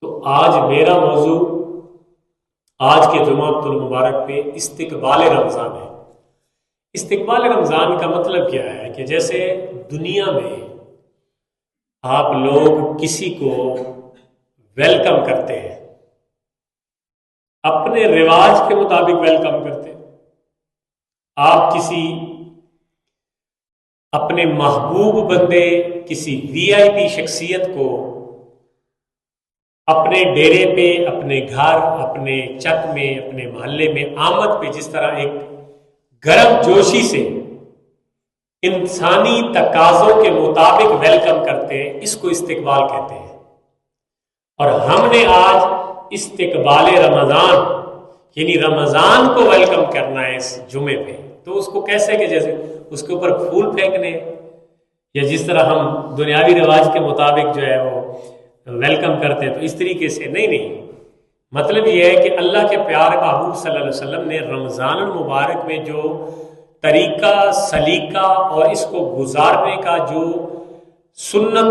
تو آج میرا موضوع آج کے جمعۃ المبارک پہ استقبال رمضان ہے۔ استقبال رمضان کا مطلب کیا ہے کہ جیسے دنیا میں آپ لوگ کسی کو ویلکم کرتے ہیں، اپنے رواج کے مطابق ویلکم کرتے ہیں۔ آپ کسی اپنے محبوب بندے، کسی وی آئی پی شخصیت کو اپنے ڈیرے پہ، اپنے گھر، اپنے چک میں، اپنے محلے میں آمد پہ جس طرح ایک گرم جوشی سے انسانی تقاضوں کے مطابق ویلکم کرتے ہیں، اس کو استقبال کہتے ہیں۔ اور ہم نے آج استقبال رمضان یعنی رمضان کو ویلکم کرنا ہے اس جمعے پہ، تو اس کو کیسے کہ جیسے اس کے اوپر پھول پھینکنے یا جس طرح ہم دنیاوی رواج کے مطابق جو ہے وہ ویلکم کرتے ہیں، تو اس طریقے سے نہیں۔ مطلب یہ ہے کہ اللہ کے پیارے محبوب صلی اللہ علیہ وسلم نے رمضان المبارک میں جو طریقہ، سلیقہ اور اس کو گزارنے کا جو سنت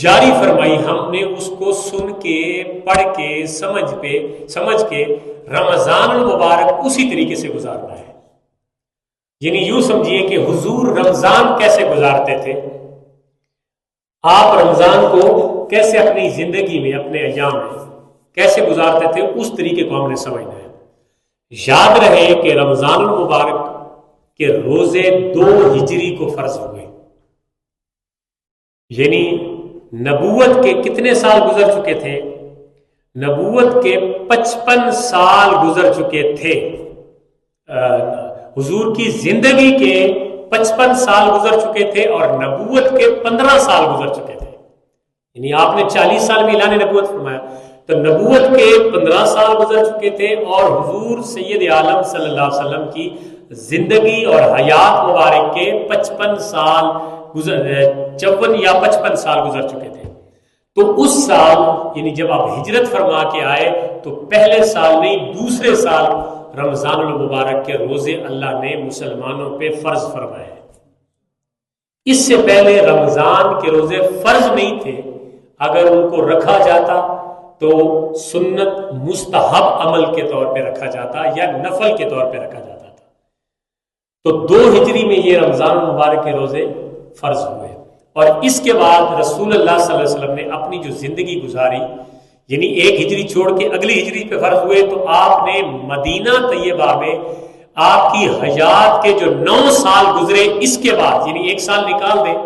جاری فرمائی، ہم نے اس کو سن کے، پڑھ کے، سمجھ کے رمضان المبارک اسی طریقے سے گزارنا ہے۔ یعنی یوں سمجھیے کہ حضور رمضان کیسے گزارتے تھے، آپ رمضان کو کیسے اپنی زندگی میں، اپنے ایام میں کیسے گزارتے تھے، اس طریقے کو ہم نے سمجھنا ہے۔ یاد رہے کہ رمضان المبارک کے روزے 2 ہجری کو فرض ہوئے، یعنی نبوت کے کتنے سال گزر چکے تھے؟ نبوت کے 55 سال گزر چکے تھے، حضور کی زندگی کے 55 سال گزر چکے تھے اور نبوت کے 15 سال گزر چکے تھے۔ یعنی آپ نے 40 سال میں اعلان نبوت فرمایا، تو نبوت کے 15 سال گزر چکے تھے اور حضور سید عالم صلی اللہ علیہ وسلم کی زندگی اور حیات مبارک کے 55 سال 54 یا 55 سال گزر چکے تھے۔ تو اس سال یعنی جب آپ ہجرت فرما کے آئے تو پہلے سال نہیں، دوسرے سال رمضان المبارک کے روزے اللہ نے مسلمانوں پہ فرض فرمائے۔ اس سے پہلے رمضان کے روزے فرض نہیں تھے، اگر ان کو رکھا جاتا تو سنت مستحب عمل کے طور پہ رکھا جاتا یا نفل کے طور پہ رکھا جاتا تھا۔ تو 2 ہجری میں یہ رمضان المبارک کے روزے فرض ہوئے، اور اس کے بعد رسول اللہ صلی اللہ علیہ وسلم نے اپنی جو زندگی گزاری، یعنی 1 ہجری چھوڑ کے اگلی ہجری پہ فرض ہوئے، تو آپ نے مدینہ طیبہ میں آپ کی حیات کے جو 9 سال گزرے، اس کے بعد یعنی 1 سال نکال دیں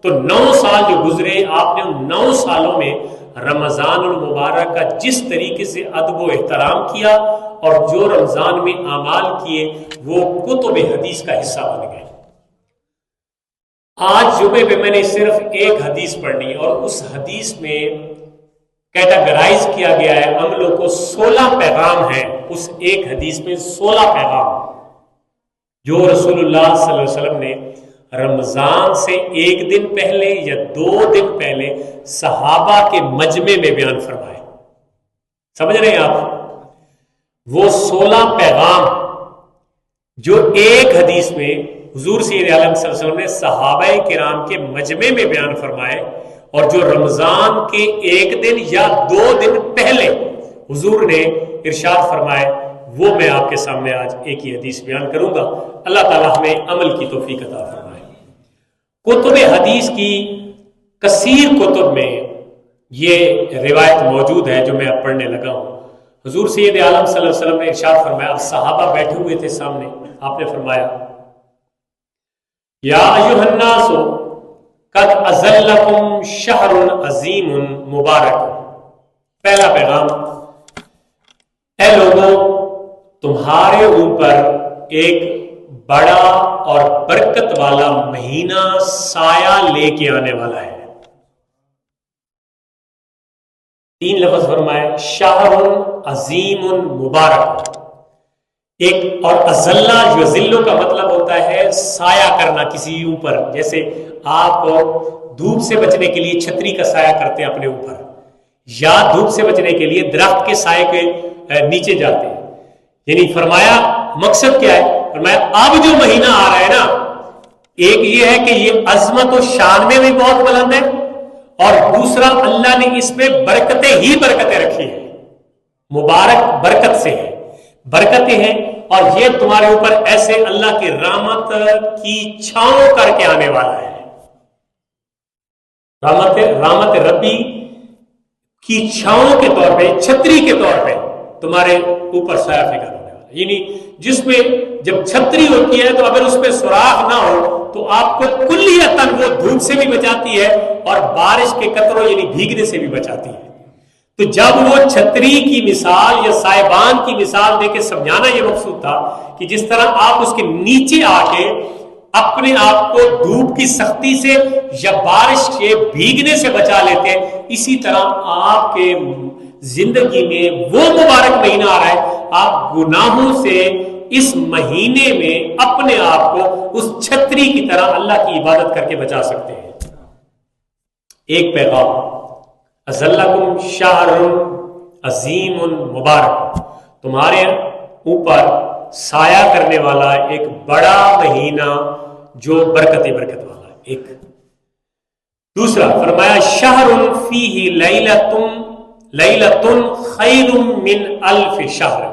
تو 9 سال جو گزرے، آپ نے ان 9 سالوں میں رمضان المبارک کا جس طریقے سے ادب و احترام کیا اور جو رمضان میں اعمال کیے وہ کتب حدیث کا حصہ بن گئے۔ آج جمعے پہ میں نے صرف ایک حدیث پڑھنی اور اس حدیث میں کیٹاگرائز کیا گیا ہے عملوں کو، 16 پیغام ہیں اس ایک حدیث میں، 16 پیغام جو رسول اللہ صلی اللہ علیہ وسلم نے رمضان سے 1 دن پہلے یا 2 دن پہلے صحابہ کے مجمع میں بیان فرمائے۔ سمجھ رہے ہیں آپ؟ وہ 16 پیغام جو ایک حدیث میں حضور سید عالم صلی اللہ علیہ وسلم نے صحابہ کرام کے مجمع میں بیان فرمائے، اور جو رمضان کے 1 دن یا 2 دن پہلے حضور نے ارشاد فرمائے، وہ میں آپ کے سامنے آج ایک ہی حدیث بیان کروں گا۔ اللہ تعالیٰ ہمیں عمل کی توفیق عطا فرمائے۔ کتب حدیث کی کثیر کتب میں یہ روایت موجود ہے جو میں اب پڑھنے لگا ہوں۔ حضور سید عالم صلی اللہ علیہ وسلم نے ارشاد فرمایا، اب صحابہ بیٹھے ہوئے تھے سامنے، آپ نے فرمایا، یا ایھا الناس قد اظلکم شہر عظیم مبارک۔ پہلا پیغام، اے لوگوں، تمہارے اوپر ایک بڑا اور برکت والا مہینہ سایہ لے کے آنے والا ہے۔ 3 لفظ فرمائے، شہر عظیم مبارک۔ ایک اور ازلہ، جو ازلوں کا مطلب ہوتا ہے سایہ کرنا کسی اوپر، جیسے آپ دھوپ سے بچنے کے لیے چھتری کا سایہ کرتے ہیں اپنے اوپر، یا دھوپ سے بچنے کے لیے درخت کے سائے کے نیچے جاتے ہیں۔ یعنی فرمایا مقصد کیا ہے؟ فرمایا اب جو مہینہ آ رہا ہے نا، ایک یہ ہے کہ یہ عظمت و شان میں بھی بہت بلند ہے، اور دوسرا اللہ نے اس میں برکتیں ہی برکتیں رکھی ہیں، مبارک برکت سے ہے، برکتیں ہیں، اور یہ تمہارے اوپر ایسے اللہ کی رحمت کی چھاؤں کر کے آنے والا ہے، رحمت ربی کی چھاؤں کے طور پہ، چھتری کے طور پہ تمہارے اوپر سایہ فکر ہونے والا ہے۔ یعنی جس میں جب چھتری ہوتی ہے تو اگر اس میں سوراخ نہ ہو تو آپ کو کلیتاً وہ دھوپ سے بھی بچاتی ہے اور بارش کے قطروں یعنی بھیگنے سے بھی بچاتی ہے۔ تو جب وہ چھتری کی مثال یا سائبان کی مثال دے کے سمجھانا یہ مقصود تھا کہ جس طرح آپ اس کے نیچے آ کے اپنے آپ کو دھوپ کی سختی سے یا بارش کے بھیگنے سے بچا لیتے ہیں، اسی طرح آپ کے زندگی میں وہ مبارک مہینہ آ رہا ہے، آپ گناہوں سے اس مہینے میں اپنے آپ کو اس چھتری کی طرح اللہ کی عبادت کر کے بچا سکتے ہیں۔ ایک پیغام، اذلکم شہر عظیم مبارک، تمہارے اوپر سایہ کرنے والا ایک بڑا مہینہ جو برکت والا ہے۔ ایک دوسرا فرمایا شہر فیہ لیلۃ خیر من الف شہر۔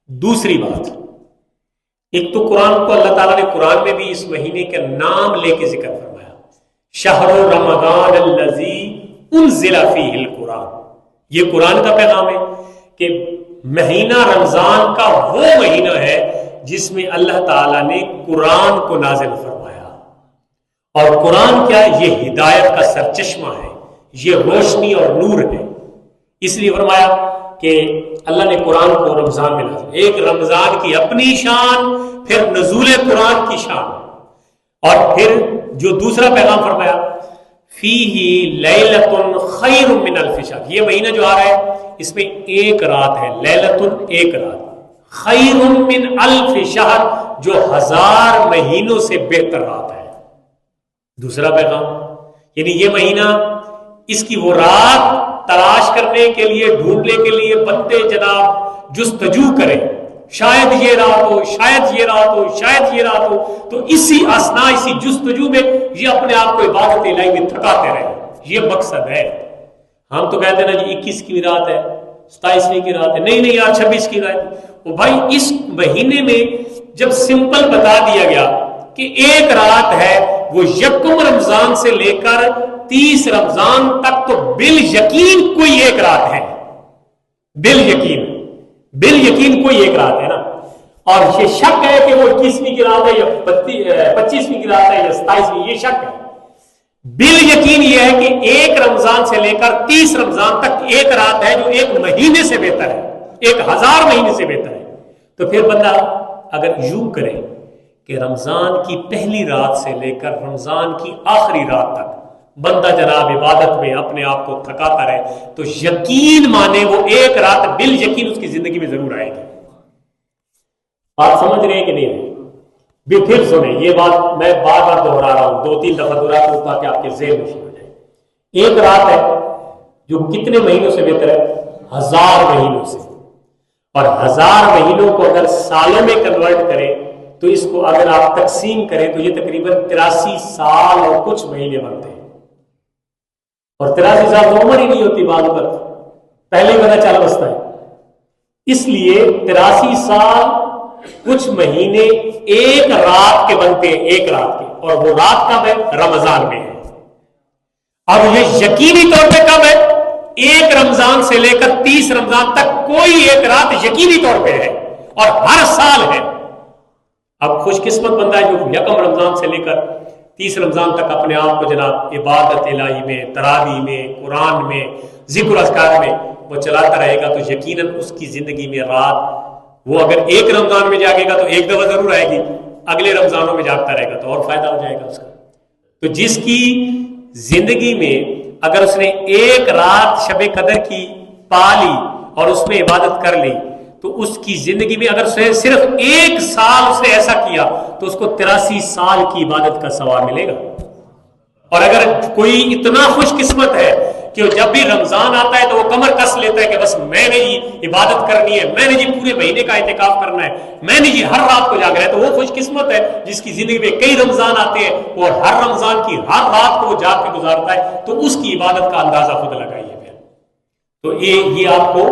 دوسری بات، ایک تو قرآن کو اللہ تعالیٰ نے قرآن میں بھی اس مہینے کا نام لے کے ذکر فرمایا، شہر رمضان الذی انزل فیہ القرآن، یہ قرآن کا پیغام ہے کہ مہینہ رمضان کا وہ مہینہ ہے جس میں اللہ تعالیٰ نے قرآن کو نازل فرمایا، اور قرآن کیا ہے؟ یہ ہدایت کا سرچشمہ ہے، یہ روشنی اور نور ہے۔ اس لیے فرمایا کہ اللہ نے قرآن کو رمضان میں نازل، ایک رمضان کی اپنی شان، پھر نزول قرآن کی شان، اور پھر جو دوسرا پیغام فرمایا فیہ لیلۃ خیر من الف شہر، یہ مہینہ جو آ رہا ہے اس میں ایک رات ہے، لیلۃ ایک رات، خیر من الف شہر جو 1000 مہینوں سے بہتر رات ہے۔ دوسرا پیغام یعنی یہ مہینہ، اس کی وہ رات تلاش کرنے کے لیے، ڈھونڈنے کے لیے بندے جناب جستجو کریں، شاید یہ رات ہو، شاید یہ رات ہو، شاید یہ رات ہو، تو اسی اسنا، اسی جستجو میں یہ اپنے آپ کو عبادت الہی میں تھکاتے رہے، یہ مقصد ہے۔ ہم تو کہتے ہیں نا جی 21 کی رات ہے، 27ویں کی رات ہے، نہیں یار 26 کی رات۔ وہ بھائی اس مہینے میں جب سمپل بتا دیا گیا کہ ایک رات ہے، وہ یکم رمضان سے لے کر 30 رمضان تک، تو بال یقین کوئی ایک رات ہے، بال یقین کوئی ایک رات ہے نا۔ اور یہ شک ہے کہ وہ 21ویں کی رات ہے یا 25ویں کی رات ہے یا 27ویں، یہ شک ہے۔ بال یقین یہ ہے کہ ایک رمضان سے لے کر 30 رمضان تک ایک رات ہے جو ایک مہینے سے بہتر ہے، 1000 مہینے سے بہتر ہے۔ تو پھر بندہ اگر یوں کرے کہ رمضان کی پہلی رات سے لے کر رمضان کی آخری رات تک بندہ جناب عبادت میں اپنے آپ کو تھکاتا رہے، تو یقین مانے وہ ایک رات بال یقین اس کی زندگی میں ضرور آئے گی۔ آپ سمجھ رہے ہیں کہ نہیں؟ بھی پھر سنیں، یہ بات میں بار بار دہرا رہا ہوں، 2-3 دفعہ دہراتا ہوں تاکہ آپ کے ذہن میں ہو جائے۔ ایک رات ہے جو کتنے مہینوں سے بہتر ہے؟ 1000 مہینوں سے۔ اور 1000 مہینوں کو اگر سالوں میں کنورٹ کریں تو اس کو اگر آپ تقسیم کریں تو یہ تقریباً 83 سال اور کچھ مہینے بنتے ہیں۔ اور 83 سال تو عمر ہی نہیں ہوتی بعض وقت، پہلے ہی پتہ چل بستا ہے۔ اس لیے 83 سال کچھ مہینے ایک رات کے بنتے ہیں، ایک رات کے، اور وہ رات کب ہے؟ رمضان میں ہے۔ اب یہ یقینی طور پہ کب ہے؟ ایک رمضان سے لے کر 30 رمضان تک کوئی ایک رات یقینی طور پہ ہے، اور ہر سال ہے۔ اب خوش قسمت بندہ ہے جو یکم رمضان سے لے کر 30 رمضان تک اپنے آپ کو جناب عبادت الہی میں، تراویح میں، قرآن میں، ذکر اذکار میں وہ چلاتا رہے گا، تو یقیناً اس کی زندگی میں رات، وہ اگر ایک رمضان میں جاگے گا تو ایک دفعہ ضرور آئے گی، اگلے رمضانوں میں جاگتا رہے گا تو اور فائدہ ہو جائے گا اس کا۔ تو جس کی زندگی میں اگر اس نے ایک رات شب قدر کی پا لی اور اس میں عبادت کر لی، تو اس کی زندگی میں اگر صرف ایک سال اس نے ایسا کیا تو اس کو 83 سال کی عبادت کا ثواب ملے گا۔ اور اگر کوئی اتنا خوش قسمت ہے کہ جب بھی رمضان آتا ہے تو وہ کمر کس لیتا ہے کہ کہ بس میں نے جی عبادت کرنی ہے، میں نے جی پورے مہینے کا اعتکاف کرنا ہے، میں نے جی ہر رات کو جاگنا ہے، تو وہ خوش قسمت ہے جس کی زندگی میں کئی رمضان آتے ہیں اور ہر رمضان کی ہر رات کو وہ جاگ کے گزارتا ہے، تو اس کی عبادت کا اندازہ خود لگائیے۔ تو یہ آپ کو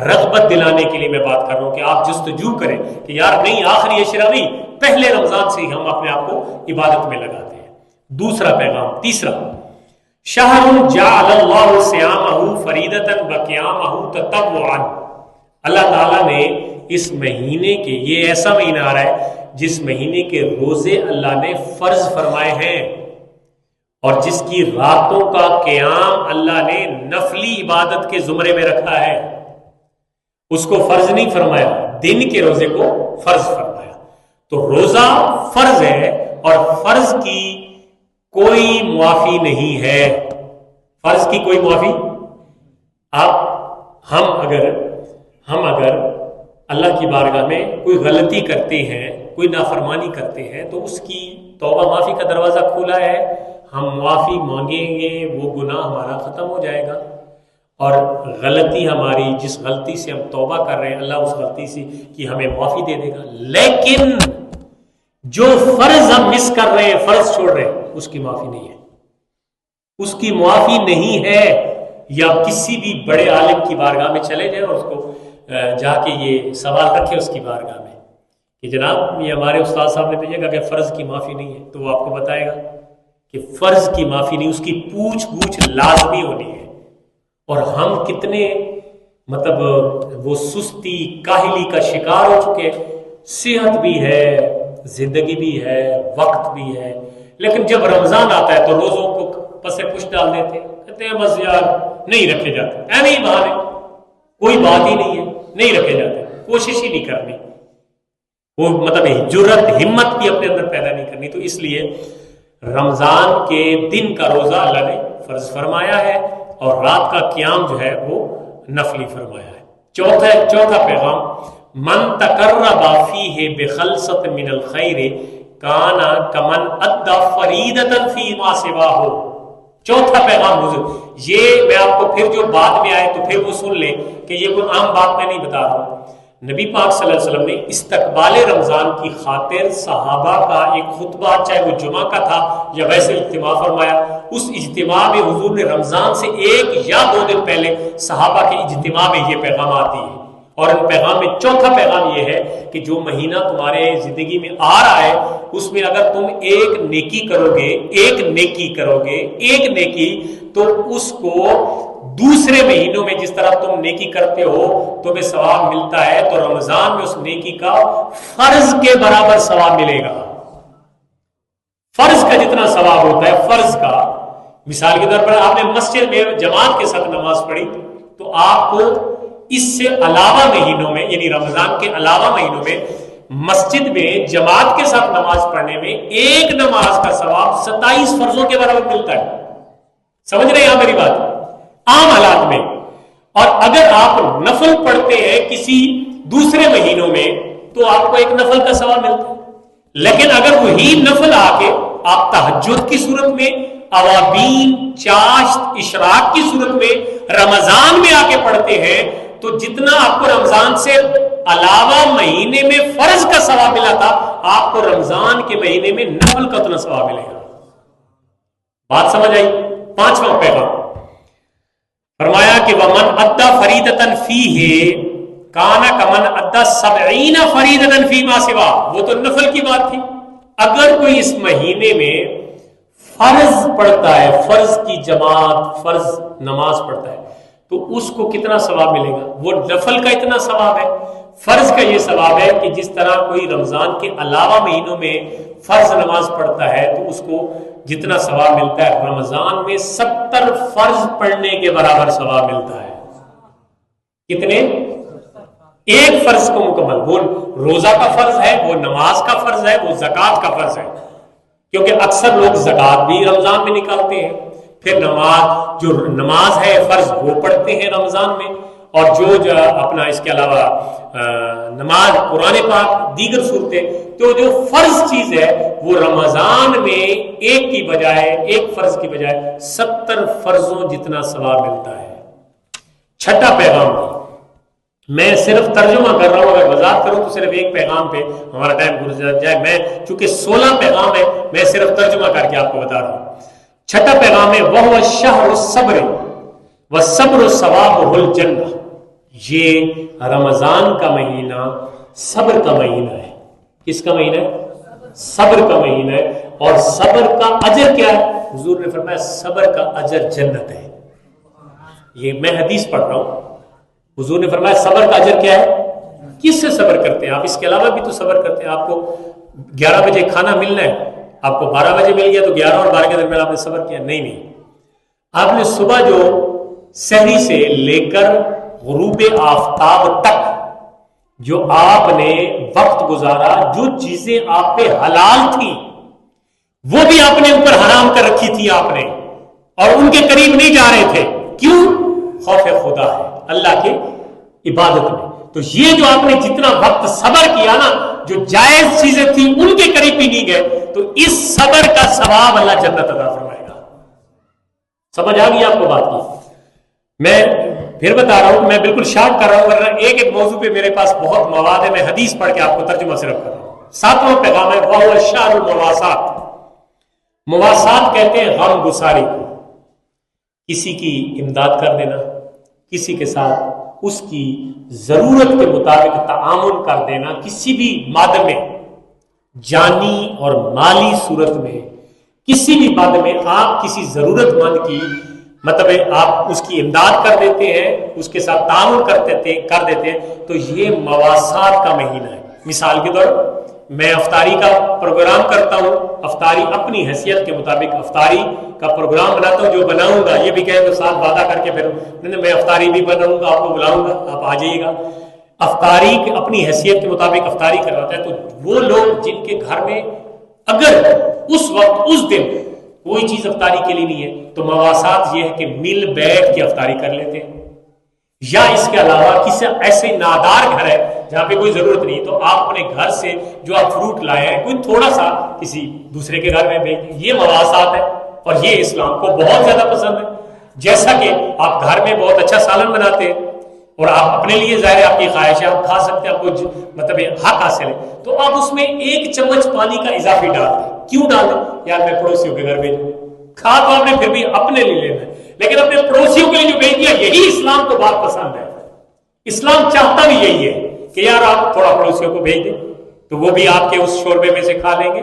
رغبت دلانے کے لیے میں بات کر رہا ہوں کہ آپ جستجو کریں کہ یار نہیں، آخری عشرہ نہیں، پہلے رمضان سے ہی ہم اپنے آپ کو عبادت میں لگاتے ہیں۔ دوسرا پیغام، تیسرا، شہر جعل اللہ صیامہ فریدۃ وقیامہ تطوعا، اللہ تعالیٰ نے اس مہینے کے، یہ ایسا مہینہ آ رہا ہے جس مہینے کے روزے اللہ نے فرض فرمائے ہیں، اور جس کی راتوں کا قیام اللہ نے نفلی عبادت کے زمرے میں رکھا ہے۔ اس کو فرض نہیں فرمایا، دن کے روزے کو فرض فرمایا۔ تو روزہ فرض ہے اور فرض کی کوئی معافی نہیں ہے، فرض کی کوئی معافی۔ ہم اگر اللہ کی بارگاہ میں کوئی غلطی کرتے ہیں، کوئی نافرمانی کرتے ہیں، تو اس کی توبہ معافی کا دروازہ کھلا ہے، ہم معافی مانگیں گے، وہ گناہ ہمارا ختم ہو جائے گا، اور غلطی ہماری، جس غلطی سے ہم توبہ کر رہے ہیں، اللہ اس غلطی سے کی ہمیں معافی دے دے گا۔ لیکن جو فرض ہم مس کر رہے ہیں، فرض چھوڑ رہے ہیں، اس کی معافی نہیں ہے، اس کی معافی نہیں ہے۔ یا کسی بھی بڑے عالم کی بارگاہ میں چلے جائیں اور اس کو جا کے یہ سوال رکھے اس کی بارگاہ میں کہ جناب یہ ہمارے استاد صاحب نے بھیجا کہ فرض کی معافی نہیں ہے، تو وہ آپ کو بتائے گا کہ فرض کی معافی نہیں، اس کی پوچھ گچھ لازمی ہونی ہے۔ اور ہم کتنے وہ سستی کاہلی کا شکار ہو چکے، صحت بھی ہے، زندگی بھی ہے، وقت بھی ہے، لیکن جب رمضان آتا ہے تو روزوں کو پس پش ڈال دیتے ہیں، کہتے ہیں بس یار نہیں رکھے جاتے، ایویں ہی بہانے، کوئی بات ہی نہیں ہے، نہیں رکھے جاتے، کوشش ہی نہیں کرنی، وہ جرأت ہمت بھی اپنے اندر پیدا نہیں کرنی۔ تو اس لیے رمضان کے دن کا روزہ اللہ نے فرض فرمایا ہے اور رات کا قیام جو ہے وہ نفلی فرمایا ہے۔ چوتھا پیغام، من تقرب فیہ بخلصۃ من الخیر کان کمن ادى فریضۃ فیما سواہ۔ چوتھا پیغام حضور، یہ میں آپ کو پھر جو بعد میں آئے تو پھر وہ سن لیں کہ یہ کوئی عام بات میں نہیں بتا رہا ہوں۔ نبی پاک صلی اللہ علیہ وسلم نے استقبال رمضان کی خاطر صحابہ کا ایک خطبہ، چاہے وہ جمعہ کا تھا یا ویسے اجتماع فرمایا۔ اس اجتماع میں حضور نے رمضان سے 1 یا 2 دن پہلے صحابہ کے اجتماع میں یہ پیغام آتی ہے، اور ان پیغام میں چوتھا پیغام یہ ہے کہ جو مہینہ تمہارے زندگی میں آ رہا ہے اس میں اگر تم ایک نیکی کرو گے تو اس کو دوسرے مہینوں میں جس طرح تم نیکی کرتے ہو تمہیں ثواب ملتا ہے، تو رمضان میں اس نیکی کا فرض کے برابر ثواب ملے گا۔ فرض کا جتنا ثواب ہوتا ہے، فرض کا، مثال کے طور پر آپ نے مسجد میں جماعت کے ساتھ نماز پڑھی تو آپ کو اس سے علاوہ مہینوں میں، یعنی رمضان کے علاوہ مہینوں میں مسجد میں جماعت کے ساتھ نماز پڑھنے میں ایک نماز کا ثواب 27 فرضوں کے برابر ملتا ہے۔ سمجھ رہے ہیں آپ میری بات؟ عام حالات میں۔ اور اگر آپ نفل پڑھتے ہیں کسی دوسرے مہینوں میں تو آپ کو ایک نفل کا ثواب ملتا ہے، لیکن اگر وہی نفل آ کے آپ تہجد کی صورت میں، اوابین، چاشت، اشراق کی صورت میں رمضان میں آ کے پڑھتے ہیں تو جتنا آپ کو رمضان سے علاوہ مہینے میں فرض کا ثواب ملا تھا، آپ کو رمضان کے مہینے میں نفل کا اتنا ثواب ملے گا۔ بات سمجھ آئی؟ پانچواں پیغام فرمایا کہ وَمَنْ أَدَّى فَرِيدَةً فِيهِ كَانَ كَمَنْ أَدَّى 70 فَرِيدَةً فِيمَا سِوَاهُ۔ وہ تو نفل کی بات تھی۔ اگر کوئی اس مہینے میں فرض پڑھتا ہے، فرض کی جماعت، فرض نماز پڑھتا ہے، تو اس کو کتنا ثواب ملے گا؟ وہ نفل کا اتنا ثواب ہے، فرض کا یہ ثواب ہے کہ جس طرح کوئی رمضان کے علاوہ مہینوں میں فرض نماز پڑھتا ہے تو اس کو جتنا ثواب ملتا ہے، رمضان میں 70 فرض پڑھنے کے برابر ثواب ملتا ہے۔ کتنے؟ ایک فرض کو مکمل، وہ روزہ کا فرض ہے، وہ نماز کا فرض ہے، وہ زکوٰۃ کا فرض ہے، کیونکہ اکثر لوگ زکوٰۃ بھی رمضان میں نکالتے ہیں، پھر جو نماز ہے فرض وہ پڑھتے ہیں رمضان میں، اور جو اپنا اس کے علاوہ نماز، قرآن پاک، دیگر صورتیں، تو جو فرض چیز ہے وہ رمضان میں ایک فرض کی بجائے 70 فرضوں جتنا ثواب ملتا ہے۔ چھٹا پیغام میں صرف ترجمہ کر رہا ہوں، اگر وضاحت کروں تو صرف ایک پیغام پہ ہمارا ٹائم گزر جائے. میں چونکہ 16 پیغام ہے، میں صرف ترجمہ کر کے آپ کو بتا رہا ہوں. چھٹا پیغام ہے وَهُوَ الشَّهْرُ الصَّبْرِ وَالصَّبْرُ ثَوَابُهُ الْجَنَّةُ. یہ رمضان کا مہینہ صبر کا مہینہ ہے. کس کا مہینہ ہے؟ صبر کا مہینہ ہے. اور صبر کا اجر کیا ہے؟ حضور نے فرمایا صبر کا اجر جنت ہے. یہ میں حدیث پڑھ رہا ہوں. حضور نے فرمایا صبر کا اجر کیا ہے؟ کس سے صبر کرتے ہیں آپ؟ اس کے علاوہ بھی تو صبر کرتے ہیں. آپ کو 11 بجے کھانا ملنا ہے، آپ کو 12 بجے مل گیا تو 11 اور 12 کے درمیان آپ نے صبر کیا؟ نہیں. آپ نے صبح جو سحری سے لے کر غروب آفتاب تک جو آپ نے وقت گزارا، جو چیزیں آپ پہ حلال تھی وہ بھی آپ نے اوپر حرام کر رکھی تھی آپ نے، اور ان کے قریب نہیں جا رہے تھے. کیوں؟ خوف خدا ہے اللہ کے عبادت میں. تو یہ جو آپ نے جتنا وقت صبر کیا نا، جو جائز چیزیں تھیں ان کے قریب بھی نہیں گئے، تو اس صبر کا ثواب اللہ جنت عطا فرمائے گا. سمجھ آ گئی آپ کو بات کی؟ میں پھر بتا رہا ہوں، میں بالکل شارٹ کر رہا ہوں، ورنہ ایک ایک موضوع پہ میرے پاس بہت مواد ہے. میں حدیث پڑھ کے آپ کو ترجمہ صرف کر رہا ہوں. 7واں پیغام ہے وَهُوَ الشَّهْرُ الْمُوَاسَاةِ. مواسات کہتے ہیں غم گساری کو، کسی کی امداد کر دینا، کسی کے ساتھ اس کی ضرورت کے مطابق تعاون کر دینا، کسی بھی مادہ میں، جانی اور مالی صورت میں، کسی بھی مادہ میں آپ کسی ضرورت مند کی مطلب آپ اس کی امداد کر دیتے ہیں، اس کے ساتھ تعاون کر دیتے ہیں، تو یہ مواسات کا مہینہ ہے. مثال کے طور میں افطاری کا پروگرام کرتا ہوں، افطاری اپنی حیثیت کے مطابق افطاری کا پروگرام بناتا ہوں، جو بناؤں گا یہ بھی کہیں تو ساتھ وعدہ کر کے پھر میں افطاری بھی بناؤں گا، آپ کو بلاؤں گا، آپ آ جائیے گا. افطاری اپنی حیثیت کے مطابق افطاری کرواتا ہے. تو وہ لوگ جن کے گھر میں اگر اس وقت اس دن کوئی چیز افطاری کے لیے نہیں ہے، تو مواسات یہ ہے کہ مل بیٹھ کے افطاری کر لیتے ہیں. یا اس کے علاوہ کسی ایسے نادار گھر ہے جہاں پہ کوئی ضرورت نہیں، تو آپ اپنے گھر سے جو آپ فروٹ لائے ہیں کوئی تھوڑا سا کسی دوسرے کے گھر میں بھیج دیں. یہ مواسات ہے، اور یہ اسلام کو بہت زیادہ پسند ہے. جیسا کہ آپ گھر میں بہت اچھا سالن بناتے ہیں اور آپ اپنے لیے ظاہر ہے آپ کی خواہش ہے، آپ کھا سکتے ہیں، آپ کو مطلب حق حاصل ہے، تو آپ اس میں 1 چمچ پانی کا اضافی ڈال دیں. کیوں ڈال دیں؟ یار میں پڑوسیوں کے گھر بھیجوں. کھا تو آپ نے پھر بھی اپنے لیے لینا ہے، لیکن اپنے پڑوسیوں کے لیے جو بھیج دیا، یہی اسلام کو بات پسند ہے. اسلام چاہتا بھی یہی ہے کہ یار آپ تھوڑا پڑوسیوں کو بھیج دیں، تو وہ بھی آپ کے اس شوربے میں سے کھا لیں گے.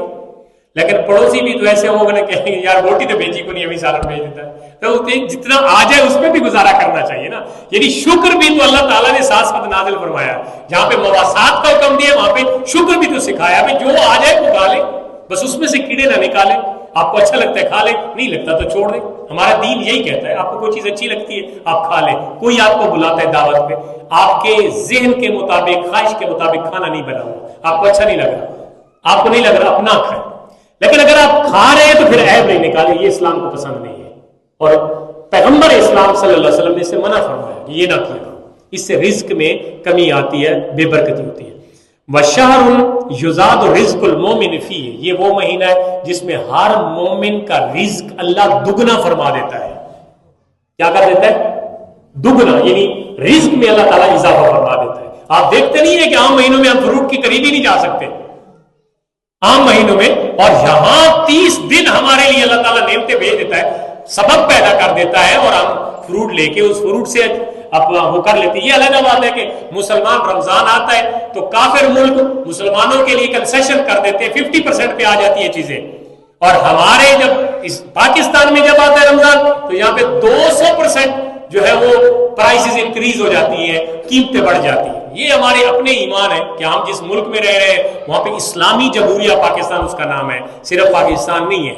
لیکن پڑوسی بھی تو ایسے ہوگا نا کہ یار روٹی تو بھیجی کو نہیں، ابھی سالن بھیج دیتا ہے. تو جتنا آ جائے اس میں بھی گزارا کرنا چاہیے نا. یعنی شکر بھی تو اللہ تعالیٰ نے ساتھ ساتھ نازل فرمایا. جہاں پہ مواسات کا حکم دیا وہاں پہ شکر بھی تو سکھایا. جو آ جائے وہ کھا لے، بس اس میں سے کیڑے نہ نکالے. آپ کو اچھا لگتا ہے کھا لیں، نہیں لگتا تو چھوڑ دیں. ہمارا دین یہی کہتا ہے، آپ کو کوئی چیز اچھی لگتی ہے آپ کھا لیں. کوئی آپ کو بلاتا ہے دعوت پہ، آپ کے ذہن کے مطابق، خواہش کے مطابق کھانا نہیں بنا ہوا، آپ کو اچھا نہیں لگ رہا، آپ کو نہیں لگ رہا، اپنا کھائیں. لیکن اگر آپ کھا رہے ہیں تو پھر عیب نہیں نکالیں. یہ اسلام کو پسند نہیں ہے، اور پیغمبر اسلام صلی اللہ علیہ وسلم نے اسے منع فرمایا کہ یہ نہ کیا. اس سے رزق میں کمی آتی ہے، بے برکتی ہوتی ہے. وَشَهْرٌ يُزَادُ رِزْقُ الْمُؤْمِنِ فِيهِ. یہ وہ مہینہ ہے جس میں ہر مومن کا رزق اللہ دگنا فرما دیتا ہے. کیا کر دیتا ہے؟ دگنا. یعنی رزق میں اللہ تعالیٰ اضافہ فرما دیتا ہے. آپ دیکھتے نہیں ہیں کہ عام مہینوں میں ہم فروٹ کی قریب ہی نہیں جا سکتے، عام مہینوں میں، اور یہاں 30 دن ہمارے لیے اللہ تعالیٰ نعمتیں بھیج دیتا ہے، سبب پیدا کر دیتا ہے، اور ہم فروٹ لے کے اس فروٹ سے اپنا وہ کر لیتے. یہ الگ بات ہے کہ مسلمان رمضان آتا ہے تو کافر ملک مسلمانوں کے لیے کنسیشن کر دیتے ہیں، 50% پہ آ جاتی ہیں چیزیں. اور ہمارے جب اس پاکستان میں جب آتا ہے رمضان تو یہاں پہ 200% جو ہے وہ پرائسز انکریز ہو جاتی ہیں، قیمتیں بڑھ جاتی ہیں. یہ ہمارے اپنے ایمان ہے کہ ہم جس ملک میں رہ رہے ہیں وہاں پہ اسلامی جمہوریہ پاکستان اس کا نام ہے، صرف پاکستان نہیں ہے،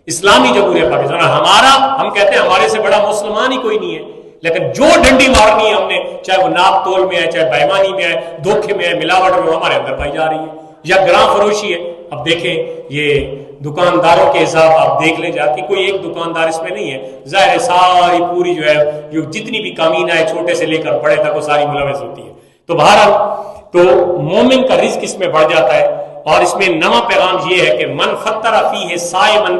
اسلامی جمہوریہ پاکستان. ہمارا ہم کہتے ہیں ہمارے سے بڑا مسلمان ہی کوئی نہیں ہے. لیکن جو ڈنڈی مارنی ہے ہم نے، چاہے وہ ناپ تول میں ہے، چاہے بےایمانی میں ہے، دھوکے میں ہے، ملاوٹ میں، ہمارے اندر پائی جا رہی ہے. یا گراں فروشی ہے. اب دیکھیں یہ دکانداروں کے حساب آپ دیکھ لیں جا کے، کوئی ایک دکاندار اس میں نہیں ہے. ظاہر ہے ساری پوری جو ہے جو جتنی بھی کمینہ ہے چھوٹے سے لے کر بڑے تک وہ ساری ملوث ہوتی ہے. تو بہرحال تو مومن کا رزق اس میں بڑھ جاتا ہے. اور اس میں نواں پیغام یہ ہے کہ من فطر فیہ صائمن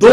2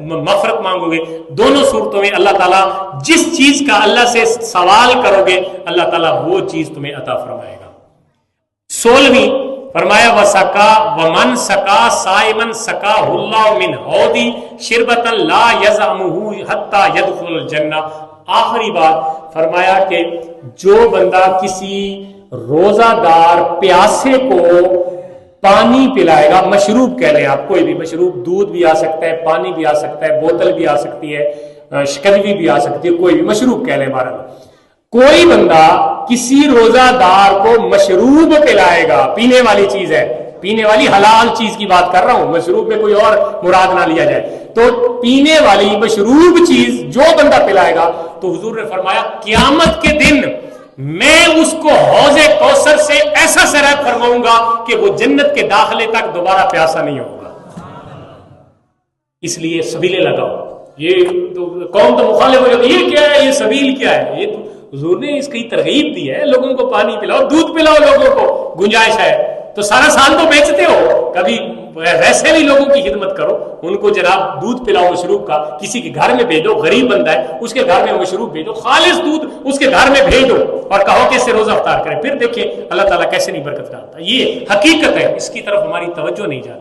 مغفرت مانگو گے. دونوں صورتوں میں اللہ تعالیٰ جس چیز کا اللہ سے سوال کرو گے اللہ تعالیٰ وہ چیز تمہیں عطا فرمائے گا. 16ویں فرمایا وسقا ومن سقا صائمن سقا اللہ من حوضی شربتا لا یزعمہ حتی یدخل الجنہ. آخری بات فرمایا کہ جو بندہ کسی روزہ دار پیاسے کو پانی پلائے گا، مشروب کہہ لیں آپ، کوئی بھی مشروب، دودھ بھی آ سکتا ہے، پانی بھی آ سکتا ہے، بوتل بھی آ سکتی ہے، شکنجی بھی آ سکتی ہے، کوئی بھی مشروب کہہ لیں. بارہ کوئی بندہ کسی روزہ دار کو مشروب پلائے گا، پینے والی چیز ہے، پینے والی حلال چیز کی بات کر رہا ہوں، مشروب میں کوئی اور مراد نہ لیا جائے، تو پینے والی مشروب چیز جو بندہ پلائے گا تو حضور نے فرمایا قیامت کے دن میں اس کو حوض کوثر سے ایسا سراب فرماؤں گا کہ وہ جنت کے داخلے تک دوبارہ پیاسا نہیں ہوگا. اس لیے سبیلیں لگاؤ. یہ تو قوم تو مخالف ہو جاتی ہے، یہ کیا ہے، یہ سبیل کیا ہے؟ یہ تو حضور نے اس کی ترغیب دی ہے، لوگوں کو پانی پلاؤ، دودھ پلاؤ، لوگوں کو گنجائش ہے تو سارا سال تو بیچتے ہو، کبھی ویسے بھی لوگوں کی خدمت کرو، ان کو جناب دودھ پلاؤ مشروب کا، کسی کے گھر میں بھیجو، غریب بندہ ہے اس کے گھر میں مشروب بھیجو، خالص دودھ اس کے گھر میں بھیجو اور کہو کہ اس سے روزہ افطار کرے. پھر دیکھیں اللہ تعالیٰ کیسے نہیں برکت ڈالتا. یہ حقیقت ہے، اس کی طرف ہماری توجہ نہیں جاتی.